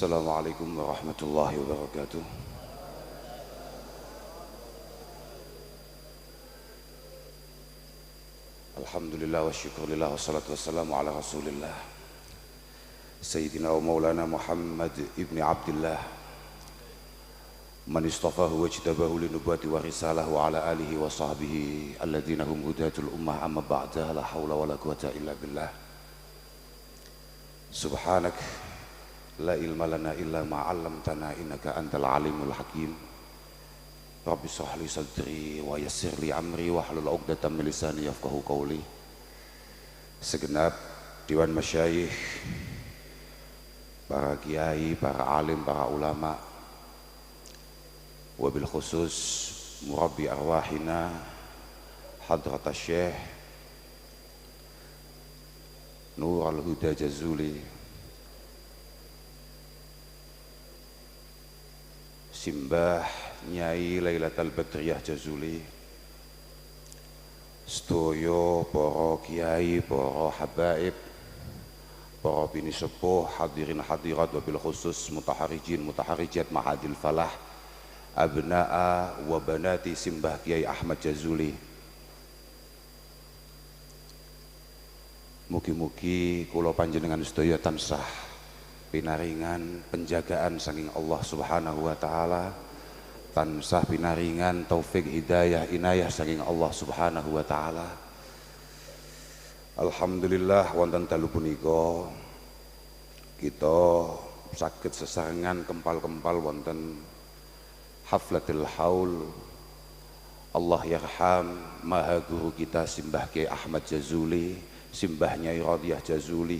Assalamualaikum warahmatullahi wabarakatuh. Alhamdulillah wa syukurillah wassalatu wassalamu ala rasulillah Sayyidina wa maulana Muhammad ibni Abdillah man istafahu wa jtabahu linubuwati wa risalah wa ala alihi wa sahbihi alladhina hum hudatul ummah amma ba'da la hawla wa la quwata illa billah. Subhanak la ilma lana illa ma 'allamtana innaka antal alimul hakim. Rabbi shrah li sadri wa yassir li amri wahlul 'uqdatam min lisani yafqahu qawli. Segenap dewan masyayikh, para kiai, para alim, para ulama, wabil khusus murabbi arwahina hadrat syekh Nur al-Huda Jazuli, Simbah Nyai Lailatul Badriyah Jazuli, sedaya para kiai, para habaib, para bini sepuh, hadirin hadirat, wabil khusus mutaharijin mutaharijat Mahadil Falah, abna'a wa banati Simbah Kiai Ahmad Jazuli. Mugi-mugi kula panjenengan sedaya tansah pinaringan penjagaan saking Allah Subhanahu wa taala, tansah pinaringan taufik hidayah inayah saking Allah Subhanahu wa taala. Alhamdulillah wonten dalu punika kita saged sesarengan kempal-kempal wonten haflatul haul Allah yarham maha guru kita Simbah Kiai Ahmad Jazuli, Simbah Nyai Radhiyah Jazuli,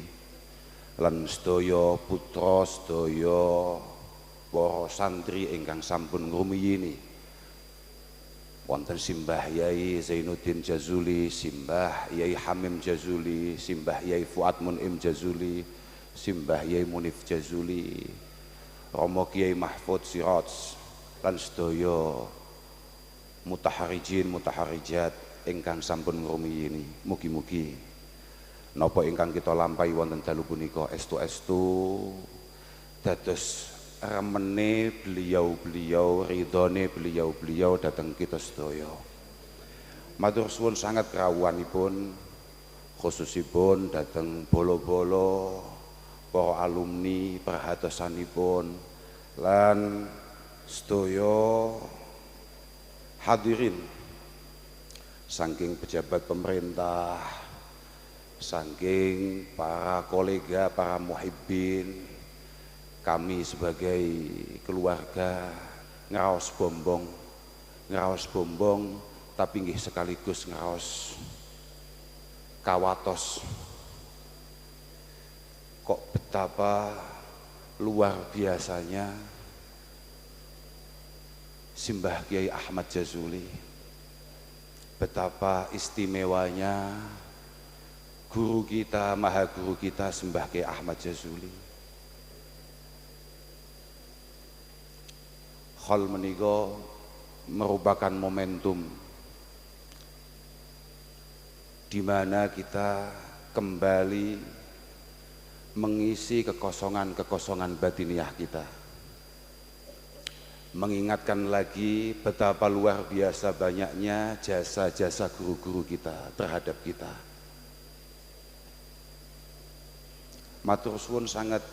lan sedaya putra sedaya para santri ingkang sampun ngrumiyini wonten Simbah Yai Zainuddin Jazuli, Simbah Yai Hamim Jazuli, Simbah Yai Fuad Munim Jazuli, Simbah Yai Munif Jazuli, Romo Kiai Mahfud Siraj, lan sedaya mutaharijin mutaharijat ingkang sampun ngrumiyini. Mugi-mugi napa ingkang kita lampahi wonten dalu punika estu-estu dados remene beliau-beliau, ridhone beliau-beliau dhateng kita sedaya. Matur suwun sangat krawuhanipun khususipun dhateng bolo-bolo para alumni perhatosanipun lan sedaya hadirin saking pejabat pemerintah, saking para kolega, para muhibbin, kami sebagai keluarga ngeraos bombong tapi nggih sekaligus ngeraos kawatos kok betapa luar biasanya Simbah Kiai Ahmad Jazuli, betapa istimewanya guru kita, maha guru kita Simbah Kiai Ahmad Jazuli. Hal menika merupakan momentum di mana kita kembali mengisi kekosongan-kekosongan batiniah kita, mengingatkan lagi betapa luar biasa banyaknya jasa-jasa guru-guru kita terhadap kita. Matur suwun sangat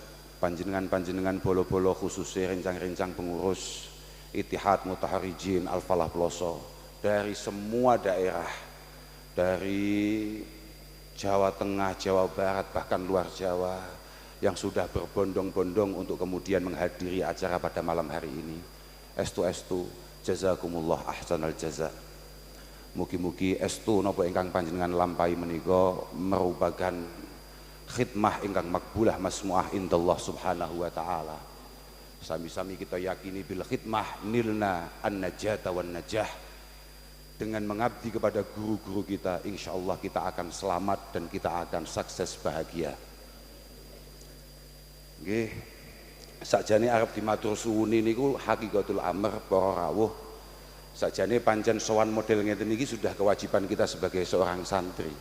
panjenengan-panjenengan bolo-bolo khususnya rencang-rencang pengurus Ittihad Mutaharijin Al-Falah Ploso dari semua daerah, dari Jawa Tengah, Jawa Barat, bahkan luar Jawa yang sudah berbondong-bondong untuk kemudian menghadiri acara pada malam hari ini. Estu-estu jazakumullah ahsanal jaza. Mugi-mugi estu napa ingkang panjenengan lampahi menika merupakan khidmah ingkang makbulah masmuah indallah Subhanahu wa taala. Sami-sami kita yakini bil khidmah nilna an-najata wan najah. Dengan mengabdi kepada guru-guru kita, insyaallah kita akan selamat dan kita akan sukses bahagia. Nggih, sakjane arep dimatur suwuni niku hakikatul amr para rawuh. Sakjane pancen sowan model ngeten iki sudah kewajiban kita sebagai seorang santri.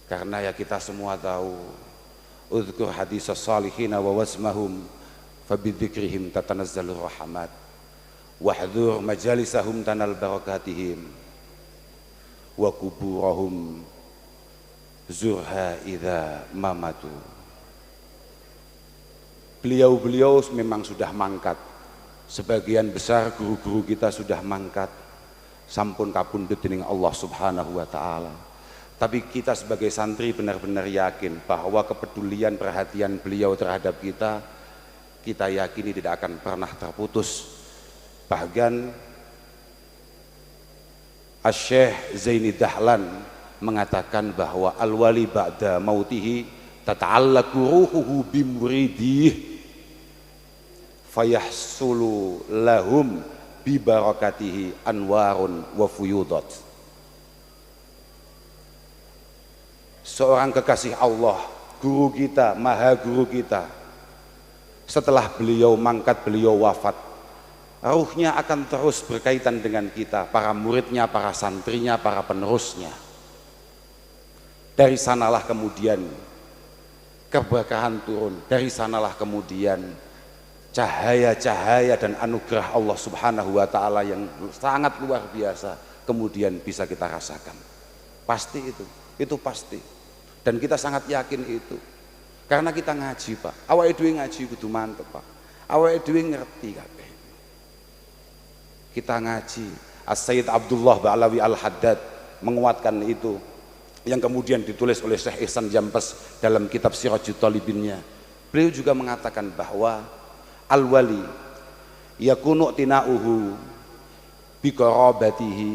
Karena ya kita semua tahu Udhkur hadis as-salihina wa wasmahum fabidzikrihim tatanazzalur rahmat wahdhur majalisahum tanal barakatihim wa kuburahum zurha idza mamatu. Beliau-beliau memang sudah mangkat, sebagian besar guru-guru kita sudah mangkat, sampun kapundhut dening Allah Subhanahu wa taala. Tapi kita sebagai santri benar-benar yakin bahwa kepedulian perhatian beliau terhadap kita yakini tidak akan pernah terputus. Bahkan Asy-Syaikh Zaini Dahlan mengatakan bahwa al-wali ba'da mautihi tata'allaqu ruhuhu bimuridih fayahsulu lahum bi barakatihi anwarun wa fuyudat. Seorang kekasih Allah, guru kita, maha guru kita, setelah beliau mangkat, beliau wafat, ruhnya akan terus berkaitan dengan kita, para muridnya, para santrinya, para penerusnya. Dari sanalah kemudian keberkahan turun, dari sanalah kemudian cahaya-cahaya dan anugerah Allah Subhanahu wa taala yang sangat luar biasa kemudian bisa kita rasakan. Pasti itu pasti. Dan kita sangat yakin itu. Karena kita ngaji, Pak. Awake dhewe ngaji kudu mantep, Pak. Awake dhewe ngerti kabeh. Kita ngaji. As-Sayyid Abdullah Ba'alawi Al-Haddad menguatkan itu, yang kemudian ditulis oleh Syekh Ihsan Jampes dalam kitab Sirajut Talibinnya. Beliau juga mengatakan bahwa al-wali yakunu tina'uhu biqarabatihi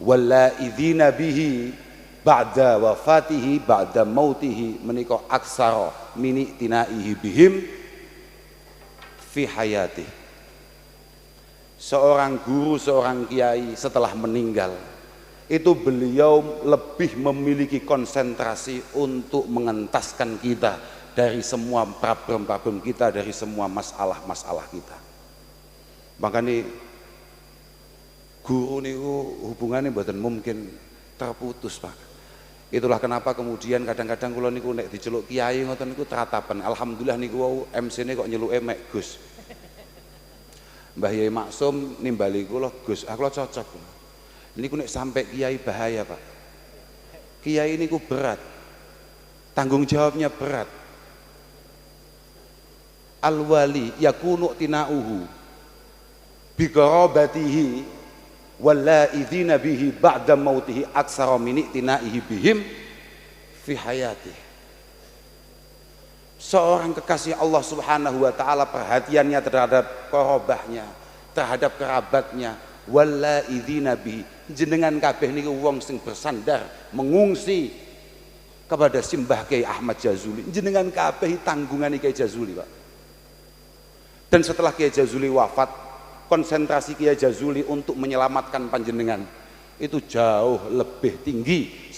walla'idhina bihi ba'da wafatihi ba'da mautihi menika aksara mini tinaihi bihim fi hayatih. Seorang guru, seorang kiai setelah meninggal itu beliau lebih memiliki konsentrasi untuk mengentaskan kita dari semua problem-problem kita, dari semua masalah-masalah kita. Makanya guru niku hubungannya mboten mungkin terputus, Pak. Itulah kenapa kemudian kadang-kadang kula niku nek diceluk kiai ngoten niku teratapan. Alhamdulillah niku wau MC-ne kok nyeluke mek Gus. Mbah Yai Maksum nimbali kula Gus, aku cocok. Niku nek sampai kiai bahaya, Pak. Kiai niku berat. Tanggung jawabnya berat. Al-wali yakunu tina'uhu bi qarabatihi walla'idhina bihi ba'da mautihi aksara min i'tina'ihi bihim fi hayatih. Seorang kekasih Allah Subhanahu wa taala perhatiannya terhadap korobahnya, terhadap kerabatnya, walla'idhina bihi, jenengan kabeh niku wong sing bersandar mengungsi kepada simbah Kiai Ahmad Jazuli, jenengan kabeh tanggungan Kiai Jazuli, Pak. Dan setelah Kiai Jazuli wafat, konsentrasi Kiai Jazuli untuk menyelamatkan panjenengan itu jauh lebih tinggi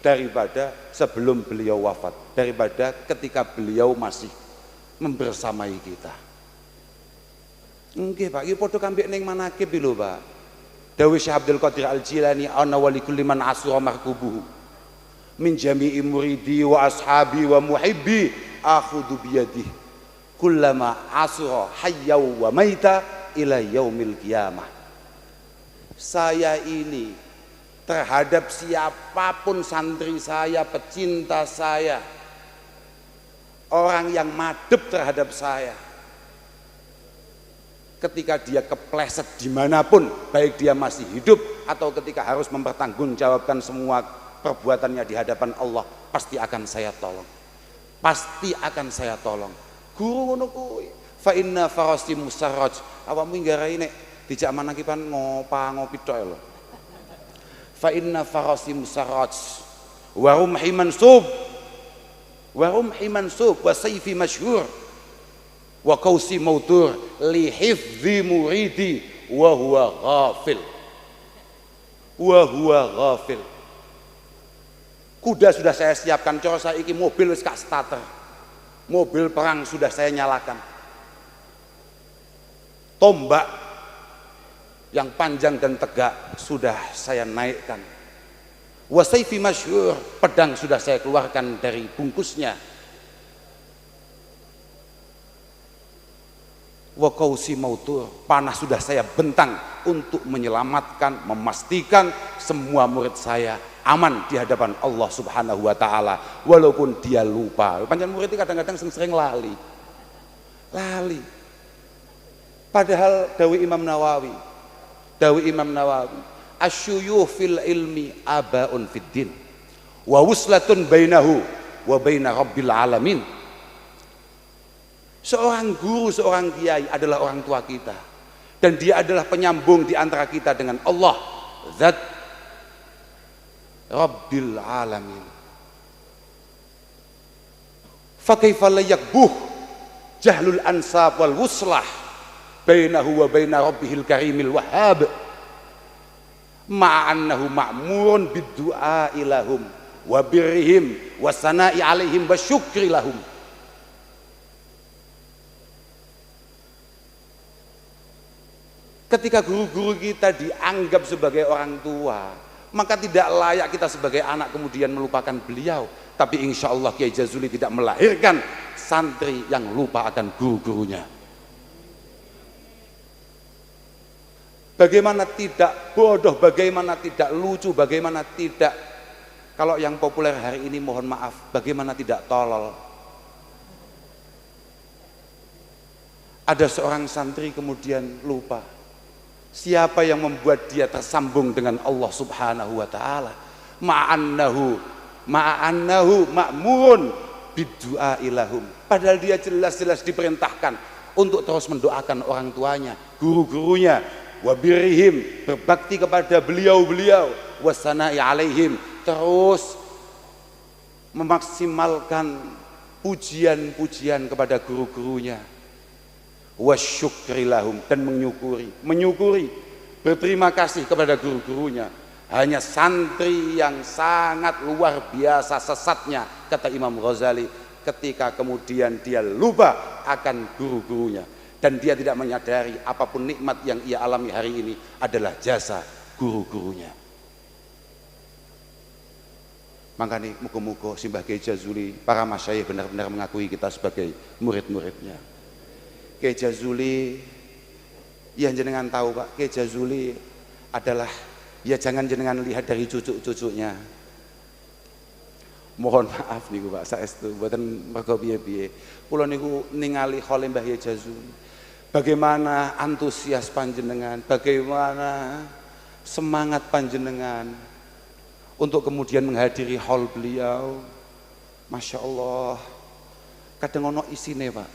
daripada sebelum beliau wafat, daripada ketika beliau masih membersamai kita. Nggih, Pak, iki padha kambek ning manakib lho, Pak. Dawuh Syekh Abdul Qadir Al-Jilani, ana wa likulli man asura markubuhu min jami'i muridi wa ashabi wa muhibbi akhudhu biyadihi kullama asura hayyaw wa maita ila yaumil qiyamah. Saya ini terhadap siapapun santri saya, pecinta saya, orang yang madep terhadap saya, ketika dia kepleset dimanapun, baik dia masih hidup atau ketika harus mempertanggungjawabkan semua perbuatannya di hadapan Allah, pasti akan saya tolong, pasti akan saya tolong. Guru ngono kuwi. Fa inna farasti musarraj, awakmu nggarai nek dijak manakipan ngopi tok lho. Fa inna farasti musarraj wa rumhi mansub wa sayfi masyhur wa qausi mautur li hifdzi muridi wa huwa ghafil. Kuda sudah saya siapkan, cara saiki mobil wis gak starter. Mobil perang sudah saya nyalakan. Tombak yang panjang dan tegak sudah saya naikkan. Wasayfi masyhur, pedang sudah saya keluarkan dari bungkusnya. wa qausi mautur, panah sudah saya bentang untuk menyelamatkan, memastikan semua murid saya aman di hadapan Allah Subhanahu wa taala walaupun dia lupa. Panjang murid itu kadang-kadang sering lali. Padahal dawi Imam Nawawi, asyuyuh fil ilmi abaun fid din wa wuslatun bainahu wa baina rabbil alamin. Seorang guru, seorang kiai adalah orang tua kita, dan dia adalah penyambung di antara kita dengan Allah, Zat Rabbil Alamin. Fa kaifa la yakbuh jahlul ansab wal wuslah bainahu wa baina rabbihil karimil wahhab ma'annahu ma'murun bid-du'a ilahum wa birrihim wa sana'i alaihim wa syukri lahum. Ketika guru-guru kita dianggap sebagai orang tua, maka tidak layak kita sebagai anak kemudian melupakan beliau. Tapi insya Allah Kiai Jazuli tidak melahirkan santri yang lupa akan guru-gurunya. Bagaimana tidak bodoh, bagaimana tidak lucu, bagaimana tidak, kalau yang populer hari ini mohon maaf, bagaimana tidak tolol. Ada seorang santri kemudian lupa siapa yang membuat dia tersambung dengan Allah Subhanahu wa taala. Ma'annahu ma'murun biddu'a ilahum. Padahal dia jelas-jelas diperintahkan untuk terus mendoakan orang tuanya, guru-gurunya, wa birrihim, berbakti kepada beliau-beliau, wasana'i alaihim, terus memaksimalkan pujian-pujian kepada guru-gurunya, wasyukri lahum, dan menyukuri, berterima kasih kepada guru-gurunya. Hanya santri yang sangat luar biasa sesatnya, kata Imam Ghazali, ketika kemudian dia lupa akan guru-gurunya dan dia tidak menyadari apapun nikmat yang ia alami hari ini adalah jasa guru-gurunya. Makanya muga-muga Simbah Kiai Jazuli, para masyayikh benar-benar mengakui kita sebagai murid-muridnya. Kiai Jazuli, yang jenengan tahu Pak, Kiai Jazuli adalah, ya jangan jenengan lihat dari cucu-cucunya. Mohon maaf niku Pak, saestu mboten mergo piye-piye. Kula niku ningali khole Mbah Kiai Jazuli. Bagaimana antusias panjenengan, bagaimana semangat panjenengan untuk kemudian menghadiri hall beliau. Masya Allah, kadang ono isine Pak,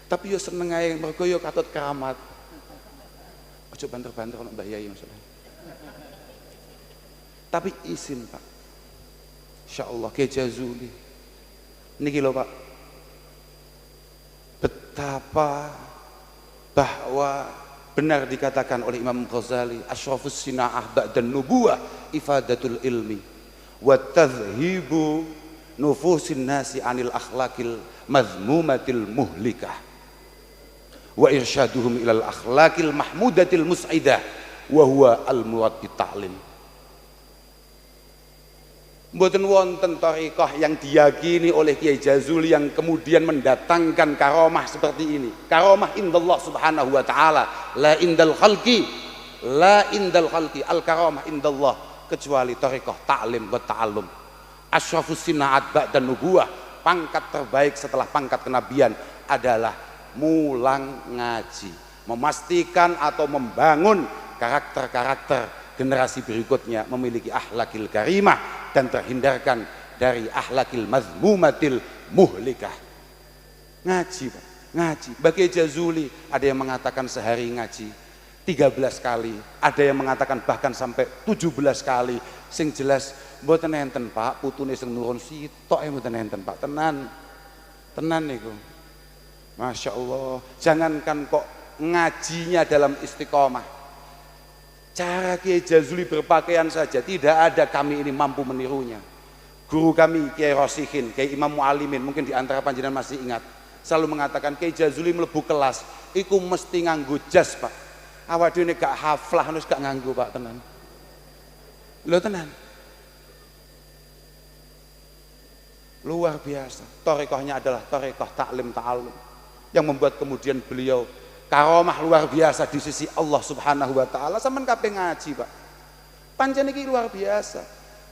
tapi yo seneng ae mergo yo katut keramat. Ojo banter-banter ono Mbah Yai masalah. Tapi izin Pak, insyaallah Kiai Jazuli niki lho Pak, betapa bahwa benar dikatakan oleh Imam Ghazali, asyrafus sina'ah ba'dan nubuwah ifadatul ilmi wa tadhhibu nufusin nasi anil akhlaqil mazmumatil muhlikah wa irsyaduhum ilal akhlaqil mahmudatil mus'idah wa huwa al-murad bita'lim. Mboten wonten thariqah yang diyakini oleh Kiai Jazuli yang kemudian mendatangkan karomah seperti ini. Karomah indallah subhanahu wa ta'ala, la indal khalqi, al karomah indallah, kecuali thariqah ta'lim wa ta'allum. Asyrafus sina'at ba'dan nubuwah, pangkat terbaik setelah pangkat kenabian adalah mulang ngaji, memastikan atau membangun karakter-karakter generasi berikutnya memiliki akhlakil karimah dan terhindarkan dari akhlakil mazmumatil muhlikah. Ngaji Pak, ngaji. Bagi Jazuli ada yang mengatakan sehari ngaji 13 kali, ada yang mengatakan bahkan sampai 17 kali. Sing jelas mboten enten Pak, putune sing nurun sitok mboten enten Pak, tenan niku. Masya Allah, jangankan kok ngajinya dalam istiqomah, cara Kiai Jazuli berpakaian saja tidak ada kami ini mampu menirunya. Guru kami Kiai Rosihin, Kiai Imam Mu'alimin, mungkin di antara panjenengan masih ingat, selalu mengatakan Kiai Jazuli mlebu kelas iku mesti nganggo jas Pak. Awak dhewe gak haflah terus gak nganggo Pak, tenan. Lho tenan. Luar biasa. Thariqahnya adalah thariqah ta'lim ta'allum yang membuat kemudian beliau karomah luar biasa di sisi Allah Subhanahu wa taala sampean kabeh ngaji, Pak. Pancen iki luar biasa.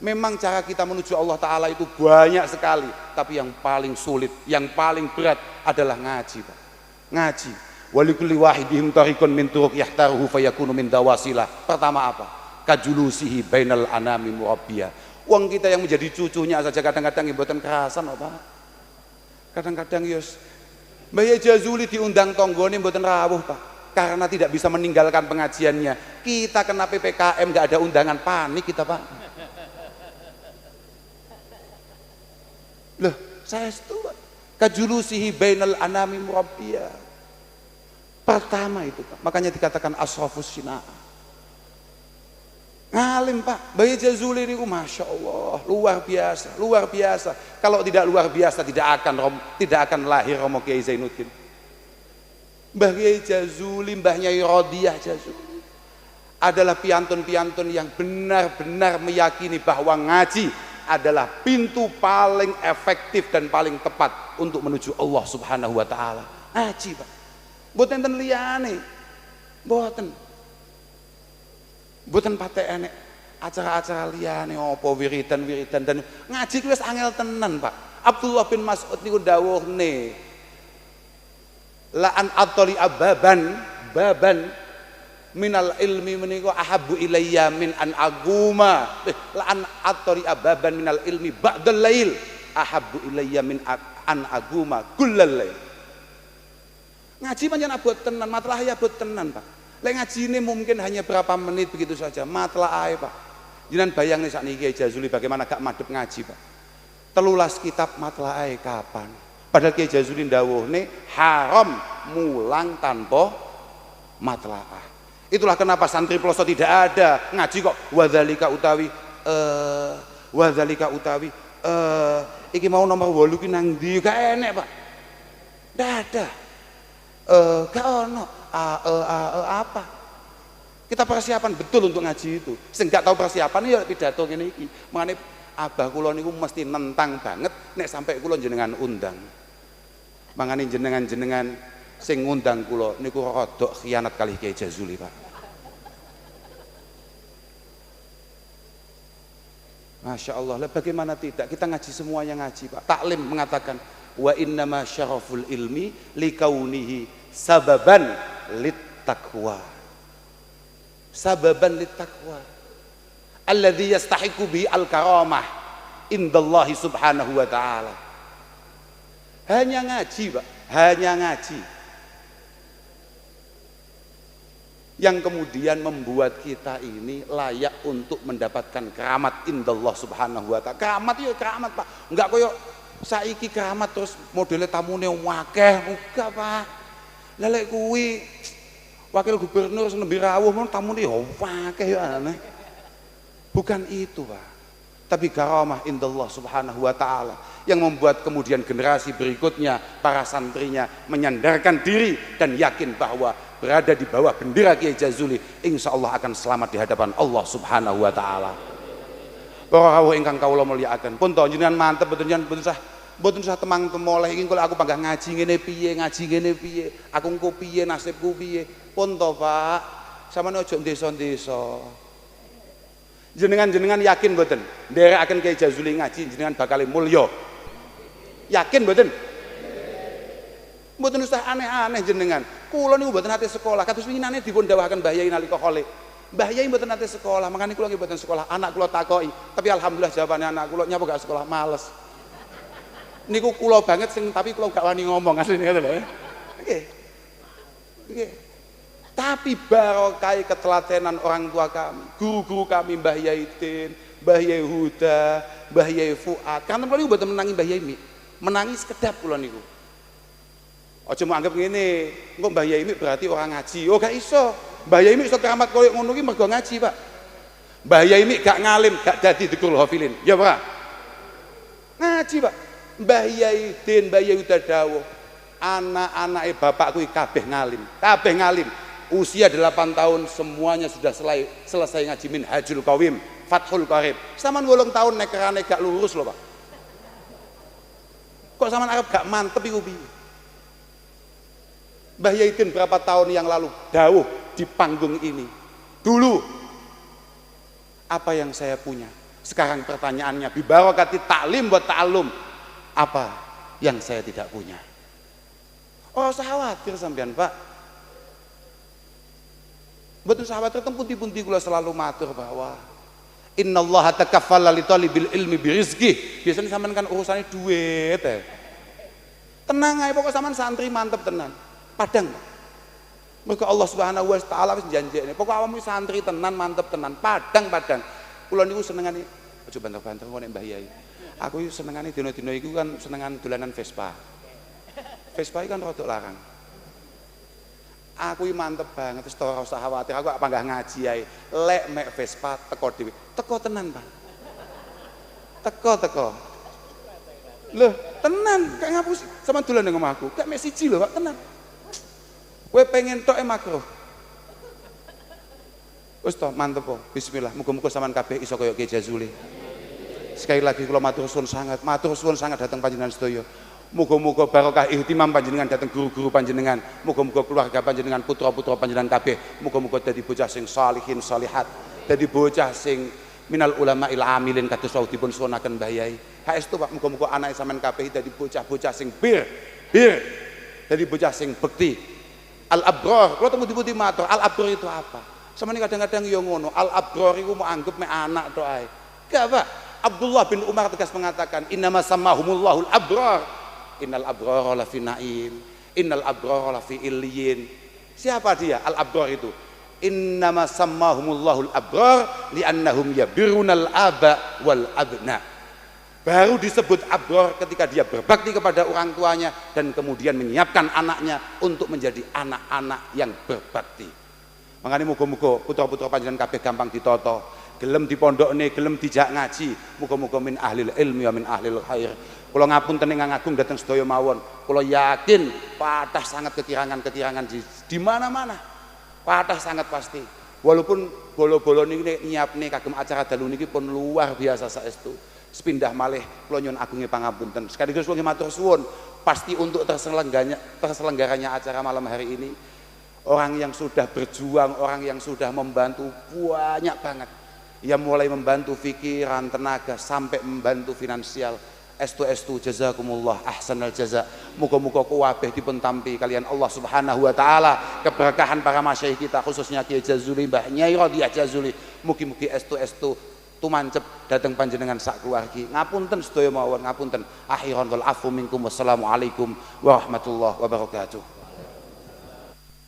Memang cara kita menuju Allah taala itu banyak sekali, tapi yang paling sulit, yang paling berat adalah ngaji, Pak. Ngaji. Walikulli wahidihim tariqun min turuq yahtaruhu fayakunu min dawasilah. Pertama apa? Kajulusihi bainal anami murabbiyah. Wong kita yang menjadi cucunya saja kadang-kadang mboten kerasan apa? Kadang-kadang yos Mbah Yai Jazuli diundang tonggone mboten rawuh, Pak. Karena tidak bisa meninggalkan pengajiannya. Kita kena PPKM enggak ada undangan, panik kita, Pak. Loh, saya itu kajulusihi bainal anami murabbiyah. Pertama itu, Pak. Makanya dikatakan asrafus sina'ah. Ngalim, Pak. Mbah Yai Jazuli ini Masya Allah, luar biasa, luar biasa. Kalau tidak luar biasa tidak akan lahir Romo Kiai Zainuddin. Mbah Yai Jazuli, Mbah Nyai Rodiah Jazuli adalah piantun-piantun yang benar-benar meyakini bahwa ngaji adalah pintu paling efektif dan paling tepat untuk menuju Allah Subhanahu wa taala. Ngaji, Pak. Mboten enten liyane. Mboten patek enek acara-acara liyane apa wiridan-wiridan dan ngaji ku wis angel tenan, Pak. Abdullah bin Mas'ud niku dawuhne la an atali baban minal ilmi menika ahabbu ilayya min an aguma. La an atali baban minal ilmi ba'dal lail ahabbu ilayya min an aguma kullal lail. Ngaji pancen abot tenan, matlah ya abot tenan, Pak. Lek ngaji ini mungkin hanya berapa menit begitu saja, matlah ae, Pak. Jenengan bayang nih sakniki Kiai Jazuli bagaimana gak madhep ngaji, Pak. 13 kitab matlah ae kapan? Padahal Kiai Jazuli ndawuhne haram mulang tanpa matlaah. Itulah kenapa santri pelosok tidak ada ngaji kok wadzalika utawi iki mau nomor 8 ki nang ndi gak enek, Pak. Ndak ada. Gak ono apa kita persiapan betul untuk ngaji itu. Sing gak tahu persiapan ya pidato ngene iki. Mangane abah kula niku mesti nentang banget nek sampai kula jenengan undang. Mangane jenengan sing ngundang kula niku rodok khianat kali Kiai Jazuli, Pak. Masya Allah, lah bagaimana tidak kita ngaji semuanya ngaji, Pak. Taklim mengatakan wa innama syaraful ilmi likaunihi sababan littaqwa. Sababan littaqwa alladzi yastahiqu bi al-karamah indallahi subhanahu wa ta'ala. Hanya ngaji, Pak, hanya ngaji yang kemudian membuat kita ini layak untuk mendapatkan keramat indallah subhanahu wa ta'ala. Keramat ya keramat, Pak. Enggak koyo saiki keramat terus modelnya tamune wakeh, enggak, Pak. Lelek kuwi wakil gubernur nembe rawuh mon tamune yo wakeh yo aneh. Bukan itu, Pak. Tapi karamah indallah subhanahu wa ta'ala yang membuat kemudian generasi berikutnya para santrinya menyandarkan diri dan yakin bahwa berada di bawah bendera Kiai Jazuli insya Allah akan selamat di hadapan Allah subhanahu wa ta'ala. Para rawuh ingkang kawula mulyakaken pun to jenengan mantep mboten usah temang-temoleh iki kalau aku panggah ngaji ngene piye aku engko piye nasibku piye pun to, Pak. Sampeyan aja desa-desa. Jenengan yakin mboten nderekaken Kiai Jazuli ngaji jenengan bakal mulya? Yakin mboten? Mboten usah aneh-aneh jenengan. Kula niku mboten nate sekolah, kados winginane dipun dawuhaken Mbah Yai nalika khole. Mbah Yai mboten nate sekolah, makane kula nggih mboten sekolah. Anak kula takoki, tapi alhamdulillah jawabannya anak kula nyapa gak sekolah, males. Niku kula banget sing tapi kula gak wani ngomong asline ngoten lho. Nggih. Nggih. Tapi barokah ketelatenan orang tua kami, guru-guru kami Mbah Yai Tin, Mbah Yai Huda, Mbah Yai Fuad. Kanten kula niku mboten menangi Mbah Yai Mi. Menangi sekedap kula niku. Aja mau anggap ngene, engko Mbah Yai Mi berarti orang ngaji. Oh gak iso. Mbah Yai Mi iso keramat koyo ngono ki mergo ngaji, Pak. Mbah Yai Mi gak ngalim, gak dadi dzikrul hafilin. Ya, Pak. Ngaji, Pak. Mbah Yai Din, Mbah Yai Huda dawuh, anak-anake bapakku kabeh ngalim. Kabeh ngalim. Usia 8 tahun semuanya sudah selesai ngaji Minhajul Qawim, Fathul Qarib. Saman 8 tahun nekerane gak lurus loh, Pak. Kok saman Arab gak mantep iku piye? Mbah Yaidin berapa tahun yang lalu dawuh di panggung ini, dulu apa yang saya punya. Sekarang pertanyaannya, bibarokati taklim buat ta'alum, apa yang saya tidak punya. Oh, usah khawatir sampean, Pak. Betul sahabat tertentu pundi-pundi kula selalu matur bahwa innallaha takaffala li talibil ilmi birizqih. Biasanya sampean kan urusannya duit ya. Tenang aja, pokok sampean santri mantep tenan. Padang. Mergo Allah Subhanahu wa taala wis janjekne, pokok awakmu santri tenan mantep tenan. Padang. Kula niku senengane aja banter-banter kok nek Mbah Yai. Aku iki senengane dina-dina iku kan senengan dolanan Vespa. Vespa kan rada larang. Aku mantep banget, wis ora usah khawatir, aku apa enggak ngaji ae. Lek mek Vespa teko dhewe. Teko tenan, Pak. Teko. Loh, tenan, gak ngapus sama dolan nang omahku. Gak mek siji lho, Pak, tenan. Kowe pengen tok makruh. Wis to, mantep po. Bismillah. Muga-muga sampean kabeh iso kaya Ki Jazuli. Sekali lagi kula matur suwun sangat datang panjenengan sedaya. Muga-muga barokah ihtimam panjenengan datang guru-guru panjenengan. Muga-muga keluarga panjenengan, putra-putra panjenengan kabeh muga-muga dadi bocah sing salihin salihat, dadi bocah sing minal ulama il amilin kados wau dipun suwunaken Mbah Yai. Saestu Pak, muga-muga anake sampean kabeh dadi bocah-bocah sing bir. Dadi bocah sing bekti. Al abrar, kula temu-temu matur, al abrar itu apa? Sampeyan kadang-kadang yo ngono, al abrar iku mau anggap mek anak tok ae. Gak, Pak. Abdullah bin Umar tegas mengatakan, innama sammahumullahul abrar. Innal abrara lafi naim, innal abrara lafi illiyin. Siapa dia al abrar itu? Innama sammahumullahul abrar liannahum yabirunal aba wal abna. Baru disebut abrar ketika dia berbakti kepada orang tuanya dan kemudian menyiapkan anaknya untuk menjadi anak-anak yang berbakti. Makanya muga-muga putra-putra panjenengan kabeh gampang ditoto, gelem dipondokne, gelem dijak ngaji. Muga-muga min ahlil ilmi wa min ahlil khair. Kula ngapunten ingkang agung dhateng sedaya mawon. Kula yakin patah sangat kekirangan-kekirangan di mana-mana. Patah sangat pasti. Walaupun bolo-bolo niki nyiapne kagem acara dalu niki pun luar biasa saestu. Sepindah malih kula nyuwun agunge pangapunten. Sekaligus kula matur suwun pasti untuk terselenggaranya acara malam hari ini. Orang yang sudah berjuang, orang yang sudah membantu banyak banget. Yang mulai membantu pikiran, tenaga sampai membantu finansial. Estu jazakumullah ahsanal jaza. Muga-muga kuwabeh dipun tampi kalian Allah Subhanahu wa taala keberkahan para masyayikh kita khususnya Kiai Jazuli Mbah Nyai Radhiyah Jazuli. Mugi-mugi estu tumancep dateng panjenengan sak keluargi. Ngapunten sedaya mawon, ngapunten. Akhiran wal afu minkum wassalamu alaikum warahmatullahi wabarakatuh.